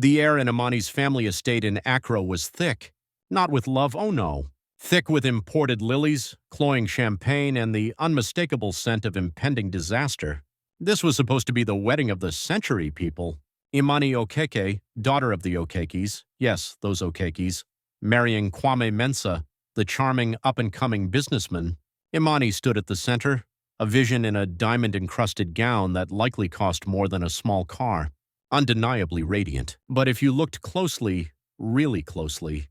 The air in Imani's family estate in Accra was thick, not with love, oh no, thick with imported lilies, cloying champagne, and the unmistakable scent of impending disaster. This was supposed to be the wedding of the century, people. Imani Okeke, daughter of the Okekes, yes, those Okekes, marrying Kwame Mensah, the charming up-and-coming businessman. Imani stood at the center, a vision in a diamond-encrusted gown that likely cost more than a small car, undeniably radiant. But if you looked closely, really closely,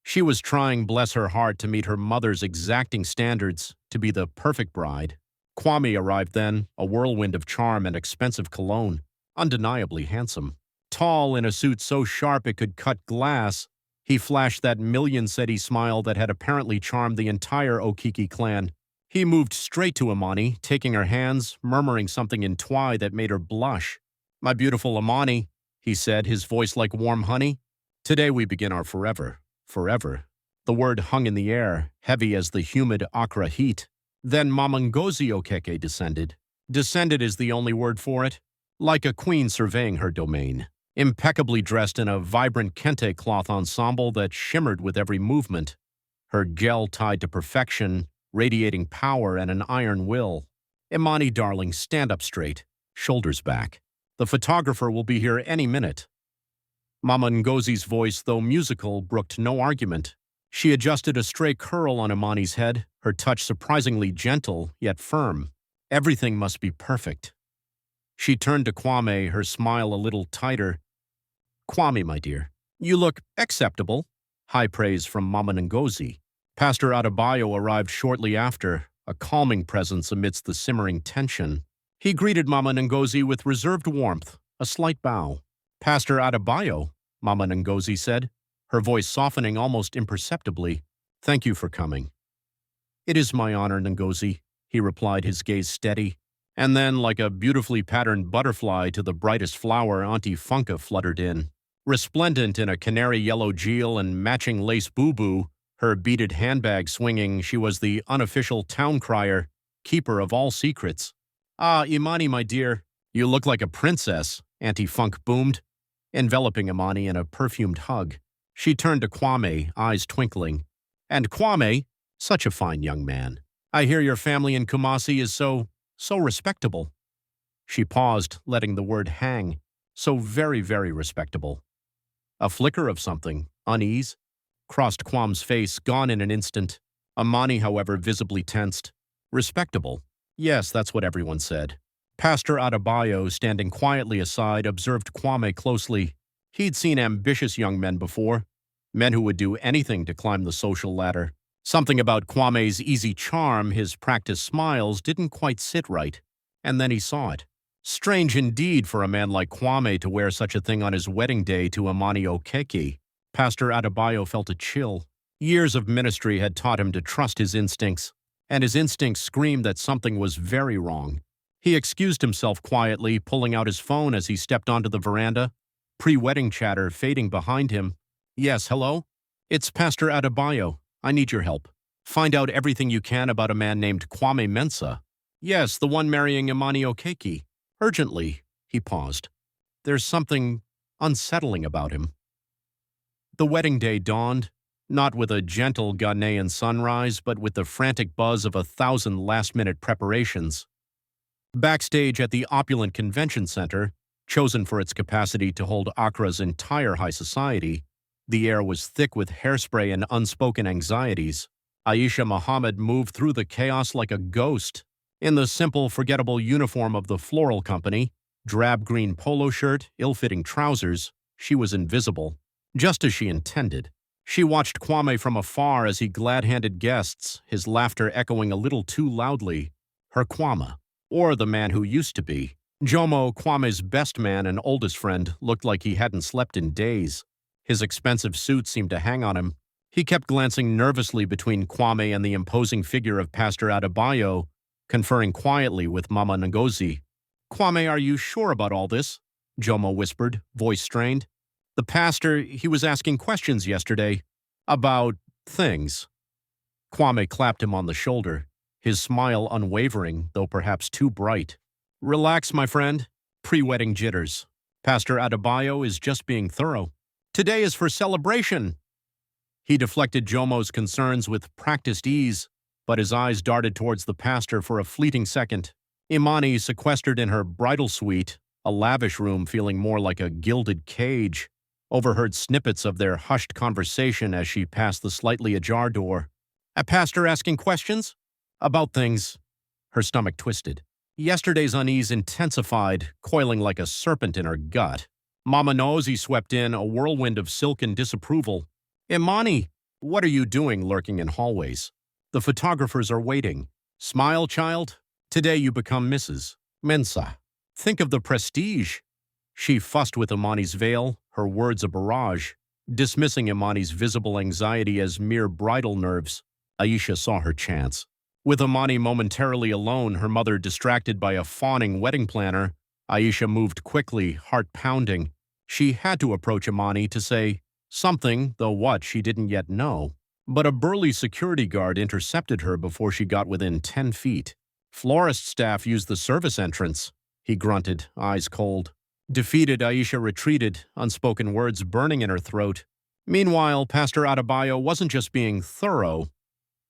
she was trying, bless her heart, to meet her mother's exacting standards to be the perfect bride. Kwame arrived then, a whirlwind of charm and expensive cologne, undeniably handsome. Tall in a suit so sharp it could cut glass, he flashed that million-cedi smile that had apparently charmed the entire Okiki clan. He moved straight to Imani, taking her hands, murmuring something in Twi that made her blush. "My beautiful Imani," he said, his voice like warm honey. "Today we begin our forever. Forever." The word hung in the air, heavy as the humid Accra heat. Then Mama Ngozi Okeke descended. Descended is the only word for it. Like a queen surveying her domain. Impeccably dressed in a vibrant kente cloth ensemble that shimmered with every movement. Her gel tied to perfection, radiating power and an iron will. "Imani, darling, stand up straight, shoulders back. The photographer will be here any minute." Mama Ngozi's voice, though musical, brooked no argument. She adjusted a stray curl on Imani's head, her touch surprisingly gentle, yet firm. Everything must be perfect. She turned to Kwame, her smile a little tighter. "Kwame, my dear, you look acceptable." High praise from Mama Ngozi. Pastor Adebayo arrived shortly after, a calming presence amidst the simmering tension. He greeted Mama Ngozi with reserved warmth, a slight bow. "Pastor Adebayo," Mama Ngozi said, her voice softening almost imperceptibly. "Thank you for coming." "It is my honor, Ngozi," he replied, his gaze steady. And then, like a beautifully patterned butterfly to the brightest flower, Auntie Funka fluttered in. Resplendent in a canary yellow jeel and matching lace boo-boo, her beaded handbag swinging, she was the unofficial town crier, keeper of all secrets. "Ah, Imani, my dear, you look like a princess," Auntie Funk boomed, enveloping Imani in a perfumed hug. She turned to Kwame, eyes twinkling. "And Kwame, such a fine young man. I hear your family in Kumasi is so respectable." She paused, letting the word hang. So very, very respectable. A flicker of something, unease, crossed Kwam's face, gone in an instant. Imani, however, visibly tensed. Respectable. Yes, that's what everyone said. Pastor Adebayo, standing quietly aside, observed Kwame closely. He'd seen ambitious young men before, men who would do anything to climb the social ladder. Something about Kwame's easy charm, his practiced smiles, didn't quite sit right. And then he saw it. Strange indeed for a man like Kwame to wear such a thing on his wedding day to Imani Okeke. Pastor Adebayo felt a chill. Years of ministry had taught him to trust his instincts, and his instincts screamed that something was very wrong. He excused himself quietly, pulling out his phone as he stepped onto the veranda, pre-wedding chatter fading behind him. "Yes, hello? It's Pastor Adebayo. I need your help. Find out everything you can about a man named Kwame Mensah." "Yes, the one marrying Imani Okeke. Urgently." He paused. "There's something unsettling about him." The wedding day dawned, not with a gentle Ghanaian sunrise, but with the frantic buzz of 1,000 last-minute preparations. Backstage at the opulent convention center, chosen for its capacity to hold Accra's entire high society, the air was thick with hairspray and unspoken anxieties. Aisha Muhammad moved through the chaos like a ghost. In the simple, forgettable uniform of the floral company, drab green polo shirt, ill-fitting trousers, she was invisible, just as she intended. She watched Kwame from afar as he glad-handed guests, his laughter echoing a little too loudly. Her Kwame, or the man who used to be. Jomo, Kwame's best man and oldest friend, looked like he hadn't slept in days. His expensive suit seemed to hang on him. He kept glancing nervously between Kwame and the imposing figure of Pastor Adebayo, conferring quietly with Mama Ngozi. "Kwame, are you sure about all this?" Jomo whispered, voice strained. "The pastor, he was asking questions yesterday. About things." Kwame clapped him on the shoulder, his smile unwavering, though perhaps too bright. "Relax, my friend. Pre-wedding jitters. Pastor Adebayo is just being thorough. Today is for celebration. He deflected Jomo's concerns with practiced ease, but his eyes darted towards the pastor for a fleeting second. Imani, sequestered in her bridal suite, a lavish room feeling more like a gilded cage, overheard snippets of their hushed conversation as she passed the slightly ajar door. A pastor asking questions? About things. Her stomach twisted. Yesterday's unease intensified, coiling like a serpent in her gut. Mama Nosy swept in, a whirlwind of silken disapproval. Imani, what are you doing lurking in hallways? The photographers are waiting. Smile, child. Today you become Mrs. Mensa. Think of the prestige. She fussed with Imani's veil, her words a barrage, dismissing Imani's visible anxiety as mere bridal nerves. Aisha saw her chance. With Imani momentarily alone, her mother distracted by a fawning wedding planner, Aisha moved quickly, heart pounding. She had to approach Imani to say something, though what she didn't yet know. But a burly security guard intercepted her before she got within 10 feet. Florist staff used the service entrance, he grunted, eyes cold. Defeated, Aisha retreated, unspoken words burning in her throat. Meanwhile, Pastor Adebayo wasn't just being thorough.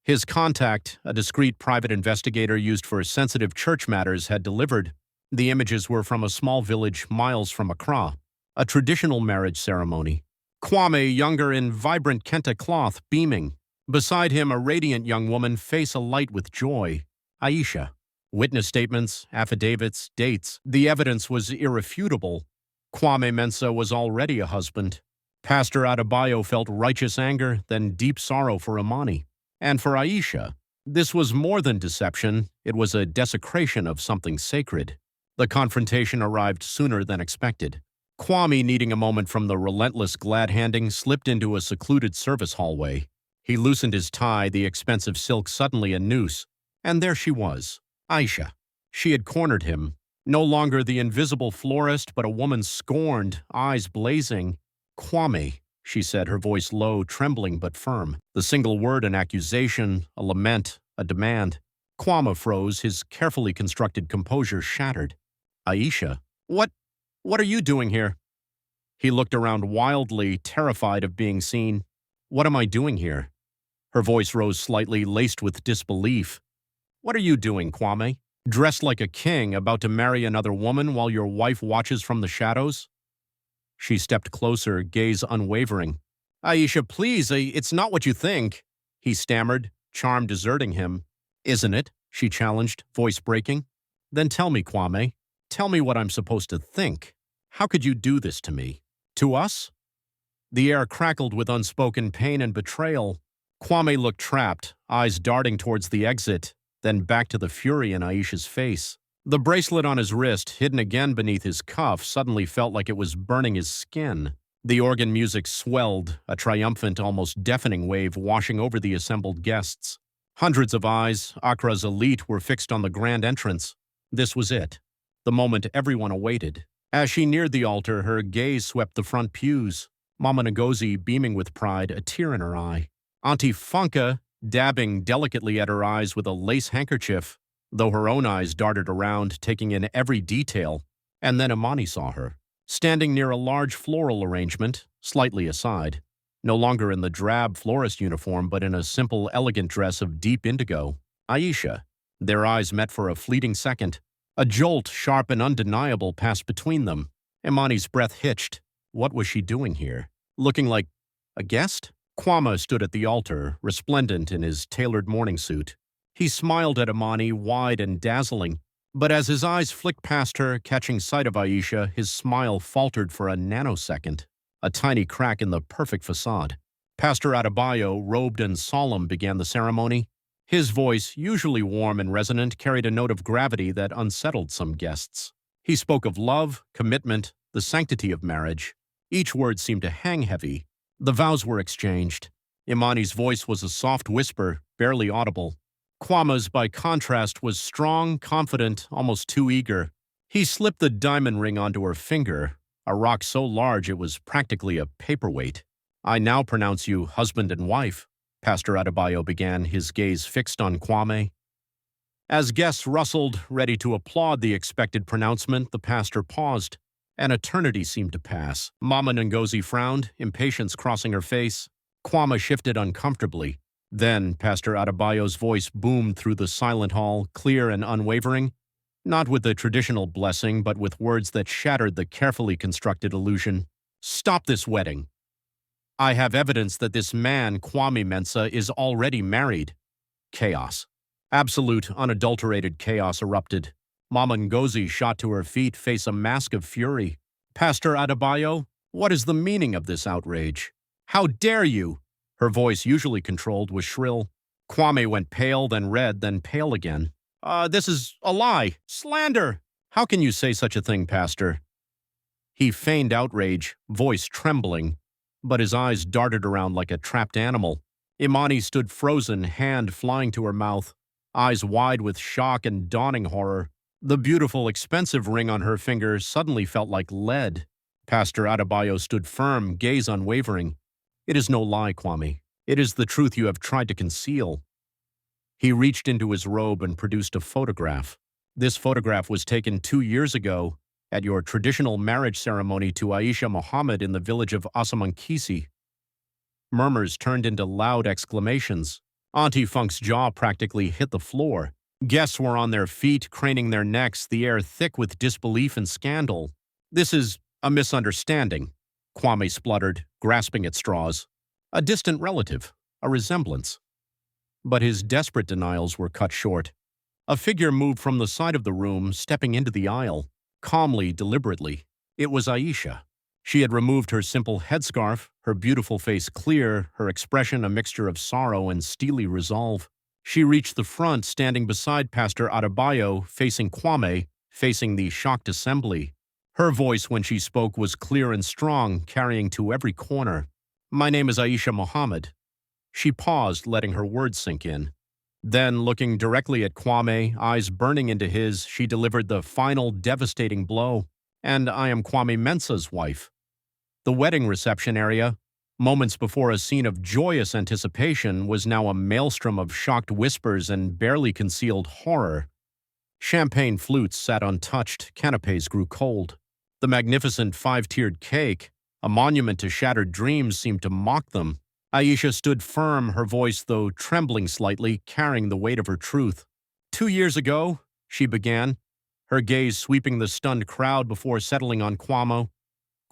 His contact, a discreet private investigator used for sensitive church matters, had delivered. The images were from a small village miles from Accra, a traditional marriage ceremony. Kwame, younger in vibrant kente cloth, beaming. Beside him, a radiant young woman, face alight with joy. Aisha. Witness statements, affidavits, dates. The evidence was irrefutable. Kwame Mensah was already a husband. Pastor Adebayo felt righteous anger, then deep sorrow for Imani. And for Aisha, this was more than deception, it was a desecration of something sacred. The confrontation arrived sooner than expected. Kwame, needing a moment from the relentless glad-handing, slipped into a secluded service hallway. He loosened his tie, the expensive silk suddenly a noose. And there she was, Aisha. She had cornered him. No longer the invisible florist, but a woman scorned, eyes blazing. Kwame, she said, her voice low, trembling but firm. The single word an accusation, a lament, a demand. Kwame froze, his carefully constructed composure shattered. Aisha, what are you doing here? He looked around wildly, terrified of being seen. What am I doing here? Her voice rose slightly, laced with disbelief. What are you doing, Kwame? Dressed like a king, about to marry another woman while your wife watches from the shadows? She stepped closer, gaze unwavering. Aisha, please, it's not what you think, he stammered, charm deserting him. Isn't it? She challenged, voice breaking. Then tell me, Kwame. Tell me what I'm supposed to think. How could you do this to me? To us? The air crackled with unspoken pain and betrayal. Kwame looked trapped, eyes darting towards the exit, then back to the fury in Aisha's face. The bracelet on his wrist, hidden again beneath his cuff, suddenly felt like it was burning his skin. The organ music swelled, a triumphant, almost deafening wave washing over the assembled guests. Hundreds of eyes, Accra's elite, were fixed on the grand entrance. This was it, the moment everyone awaited. As she neared the altar, her gaze swept the front pews. Mama Ngozi, beaming with pride, a tear in her eye. Auntie Funka, dabbing delicately at her eyes with a lace handkerchief, though her own eyes darted around, taking in every detail. And then Imani saw her, standing near a large floral arrangement, slightly aside, no longer in the drab florist uniform but in a simple, elegant dress of deep indigo. Aisha. Their eyes met for a fleeting second. A jolt, sharp and undeniable, passed between them. Imani's breath hitched. What was she doing here? Looking like a guest? Kwame stood at the altar, resplendent in his tailored morning suit. He smiled at Imani, wide and dazzling, but as his eyes flicked past her, catching sight of Aisha, his smile faltered for a nanosecond, a tiny crack in the perfect facade. Pastor Adebayo, robed and solemn, began the ceremony. His voice, usually warm and resonant, carried a note of gravity that unsettled some guests. He spoke of love, commitment, the sanctity of marriage. Each word seemed to hang heavy. The vows were exchanged. Imani's voice was a soft whisper, barely audible. Kwame's, by contrast, was strong, confident, almost too eager. He slipped the diamond ring onto her finger, a rock so large it was practically a paperweight. I now pronounce you husband and wife, Pastor Adebayo began, his gaze fixed on Kwame. As guests rustled, ready to applaud the expected pronouncement, the pastor paused. An eternity seemed to pass. Mama Ngozi frowned, impatience crossing her face. Kwame shifted uncomfortably. Then Pastor Adebayo's voice boomed through the silent hall, clear and unwavering, not with the traditional blessing, but with words that shattered the carefully constructed illusion. "Stop this wedding. I have evidence that this man, Kwame Mensah, is already married." Chaos. Absolute, unadulterated chaos erupted. Mama Ngozi shot to her feet, face a mask of fury. "Pastor Adebayo, what is the meaning of this outrage? How dare you?" Her voice, usually controlled, was shrill. Kwame went pale, then red, then pale again. This is a lie. Slander. How can you say such a thing, Pastor?" He feigned outrage, voice trembling, but his eyes darted around like a trapped animal. Imani stood frozen, hand flying to her mouth, eyes wide with shock and dawning horror. The beautiful, expensive ring on her finger suddenly felt like lead. Pastor Adebayo stood firm, gaze unwavering. "It is no lie, Kwame. It is the truth you have tried to conceal." He reached into his robe and produced a photograph. This photograph was taken 2 years ago at your traditional marriage ceremony to Aisha Muhammad in the village of Asamankisi. Murmurs turned into loud exclamations. Auntie Funk's jaw practically hit the floor. Guests were on their feet, craning their necks, the air thick with disbelief and scandal. "This is a misunderstanding," Kwame spluttered, grasping at straws. "A distant relative, a resemblance." But his desperate denials were cut short. A figure moved from the side of the room, stepping into the aisle, calmly, deliberately. It was Aisha. She had removed her simple headscarf, her beautiful face clear, her expression a mixture of sorrow and steely resolve. She reached the front, standing beside Pastor Adebayo, facing Kwame, facing the shocked assembly. Her voice, when she spoke, was clear and strong, carrying to every corner. "My name is Aisha Muhammad." She paused, letting her words sink in. Then, looking directly at Kwame, eyes burning into his, she delivered the final devastating blow. "And I am Kwame Mensah's wife." The wedding reception area, moments before a scene of joyous anticipation, was now a maelstrom of shocked whispers and barely concealed horror. Champagne flutes sat untouched, canapes grew cold. The magnificent 5-tiered cake, a monument to shattered dreams, seemed to mock them. Aisha stood firm, her voice, though trembling slightly, carrying the weight of her truth. 2 years ago," she began, her gaze sweeping the stunned crowd before settling on Kwame.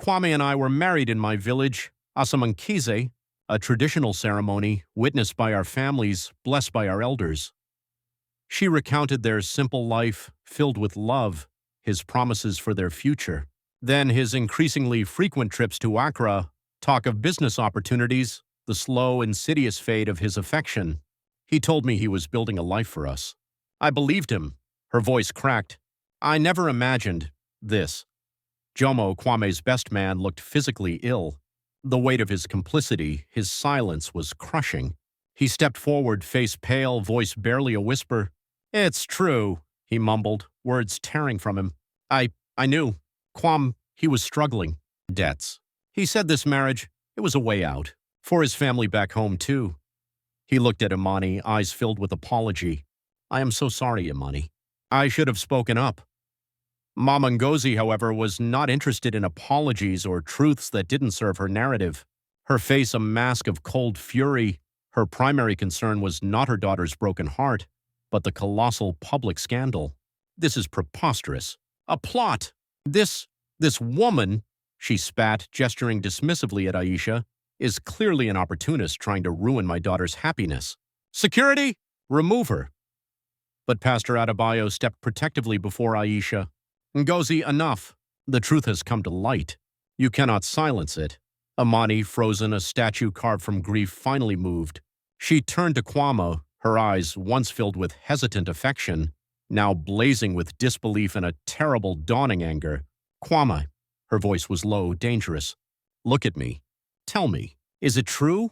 "Kwame and I were married in my village, Asamankise, a traditional ceremony witnessed by our families, blessed by our elders." She recounted their simple life, filled with love, his promises for their future. Then his increasingly frequent trips to Accra, talk of business opportunities, the slow, insidious fade of his affection. "He told me he was building a life for us. I believed him." Her voice cracked. "I never imagined this." Jomo, Kwame's best man, looked physically ill. The weight of his complicity, his silence, was crushing. He stepped forward, face pale, voice barely a whisper. "It's true," he mumbled, words tearing from him. I knew. He was struggling. Debts. He said this marriage, it was a way out. For his family back home, too." He looked at Imani, eyes filled with apology. "I am so sorry, Imani. I should have spoken up." Mama Ngozi, however, was not interested in apologies or truths that didn't serve her narrative. Her face a mask of cold fury, her primary concern was not her daughter's broken heart, but the colossal public scandal. "This is preposterous. A plot. This woman," she spat, gesturing dismissively at Aisha, "is clearly an opportunist trying to ruin my daughter's happiness. Security, remove her." But Pastor Adebayo stepped protectively before Aisha. "Ngozi, enough. The truth has come to light. You cannot silence it." Imani, frozen, a statue carved from grief, finally moved. She turned to Kwame, her eyes, once filled with hesitant affection, now blazing with disbelief and a terrible dawning anger. "Kwame," her voice was low, dangerous. "Look at me. Tell me, is it true?"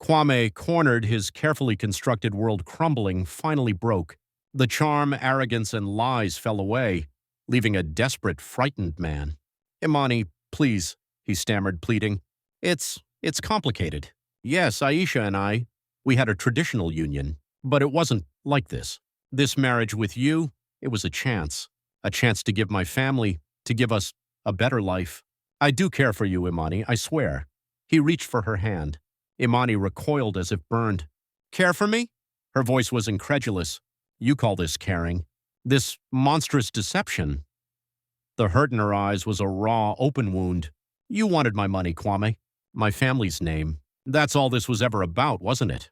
Kwame, cornered, his carefully constructed world crumbling, finally broke. The charm, arrogance, and lies fell away, leaving a desperate, frightened man. "Imani, please," he stammered, pleading. It's complicated. Yes, Aisha and we had a traditional union, but it wasn't like this. This marriage with you, it was a chance to give my family, to give us a better life. I do care for you, Imani, I swear. He reached for her hand. Imani recoiled as if burned. Care for me? Her voice was incredulous. You call this caring? This monstrous deception. The hurt in her eyes was a raw, open wound. You wanted my money, Kwame. My family's name. That's all this was ever about, wasn't it?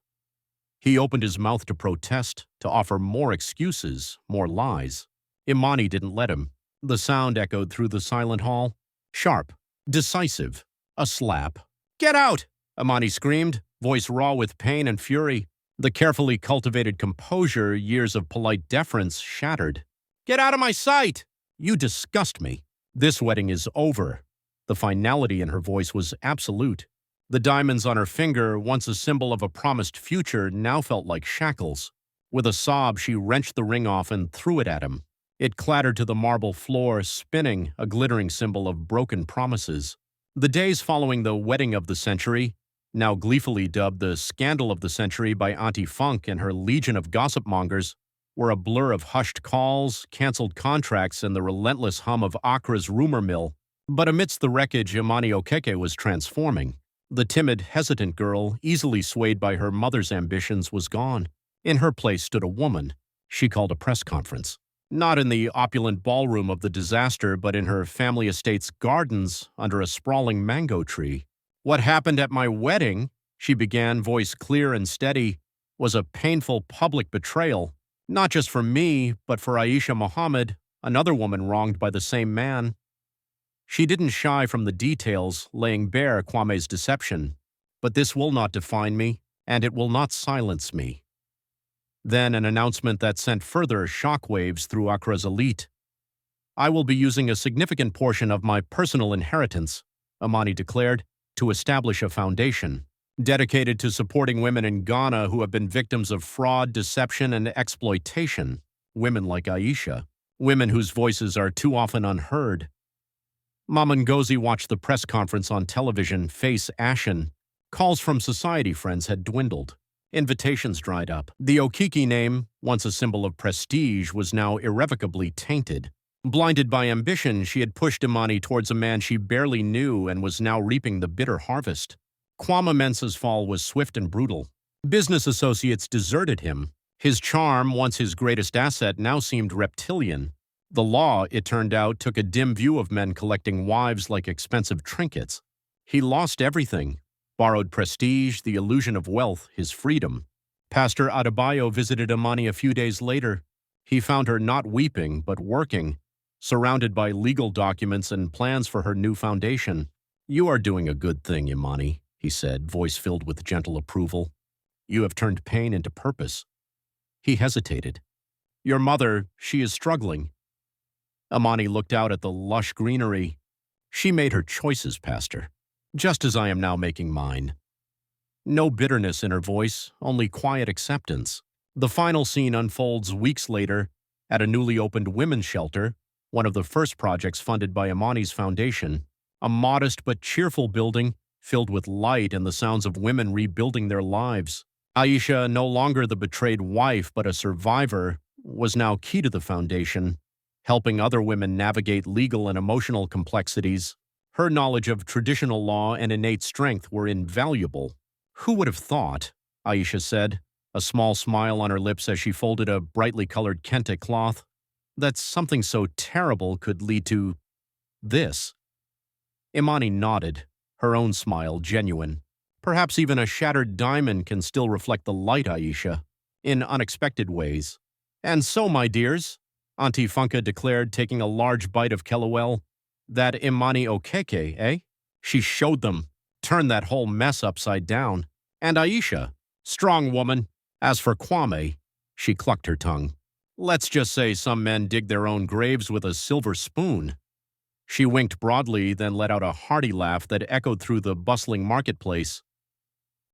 He opened his mouth to protest, to offer more excuses, more lies. Imani didn't let him. The sound echoed through the silent hall. Sharp, decisive, a slap. Get out! Imani screamed, voice raw with pain and fury. The carefully cultivated composure, years of polite deference, shattered. Get out of my sight! You disgust me. This wedding is over. The finality in her voice was absolute. The diamonds on her finger, once a symbol of a promised future, now felt like shackles. With a sob, she wrenched the ring off and threw it at him. It clattered to the marble floor, spinning, a glittering symbol of broken promises. The days following the wedding of the century, now gleefully dubbed the scandal of the century by Auntie Funk and her legion of gossip mongers, were a blur of hushed calls, canceled contracts, and the relentless hum of Accra's rumor mill. But amidst the wreckage, Imani Okeke was transforming. The timid, hesitant girl, easily swayed by her mother's ambitions, was gone. In her place stood a woman. She called a press conference. Not in the opulent ballroom of the disaster, but in her family estate's gardens under a sprawling mango tree. What happened at my wedding, she began, voice clear and steady, was a painful public betrayal, not just for me, but for Aisha Mohammed, another woman wronged by the same man. She didn't shy from the details, laying bare Kwame's deception. But this will not define me, and it will not silence me. Then an announcement that sent further shockwaves through Accra's elite. I will be using a significant portion of my personal inheritance, Imani declared, to establish a foundation dedicated to supporting women in Ghana who have been victims of fraud, deception, and exploitation. Women like Aisha. Women whose voices are too often unheard. Mama Ngozi watched the press conference on television, face ashen. Calls from society friends had dwindled. Invitations dried up. The Okiki name, once a symbol of prestige, was now irrevocably tainted. Blinded by ambition, she had pushed Imani towards a man she barely knew and was now reaping the bitter harvest. Kwame Mensah's fall was swift and brutal. Business associates deserted him. His charm, once his greatest asset, now seemed reptilian. The law, it turned out, took a dim view of men collecting wives like expensive trinkets. He lost everything. Borrowed prestige, the illusion of wealth, his freedom. Pastor Adebayo visited Imani a few days later. He found her not weeping, but working, surrounded by legal documents and plans for her new foundation. You are doing a good thing, Imani, he said, voice filled with gentle approval. You have turned pain into purpose. He hesitated. Your mother, she is struggling. Imani looked out at the lush greenery. She made her choices, Pastor, just as I am now making mine. No bitterness in her voice, only quiet acceptance. The final scene unfolds weeks later at a newly opened women's shelter, one of the first projects funded by Imani's foundation, a modest but cheerful building filled with light and the sounds of women rebuilding their lives. Aisha, no longer the betrayed wife but a survivor, was now key to the foundation, helping other women navigate legal and emotional complexities. Her knowledge of traditional law and innate strength were invaluable. Who would have thought, Aisha said, a small smile on her lips as she folded a brightly colored kente cloth, that something so terrible could lead to this? Imani nodded, her own smile genuine. Perhaps even a shattered diamond can still reflect the light, Aisha, in unexpected ways. And so, my dears, Auntie Funka declared, taking a large bite of kelewel, that Imani Okeke, eh? She showed them, turned that whole mess upside down. And Aisha, strong woman. As for Kwame, she clucked her tongue. Let's just say some men dig their own graves with a silver spoon. She winked broadly, then let out a hearty laugh that echoed through the bustling marketplace.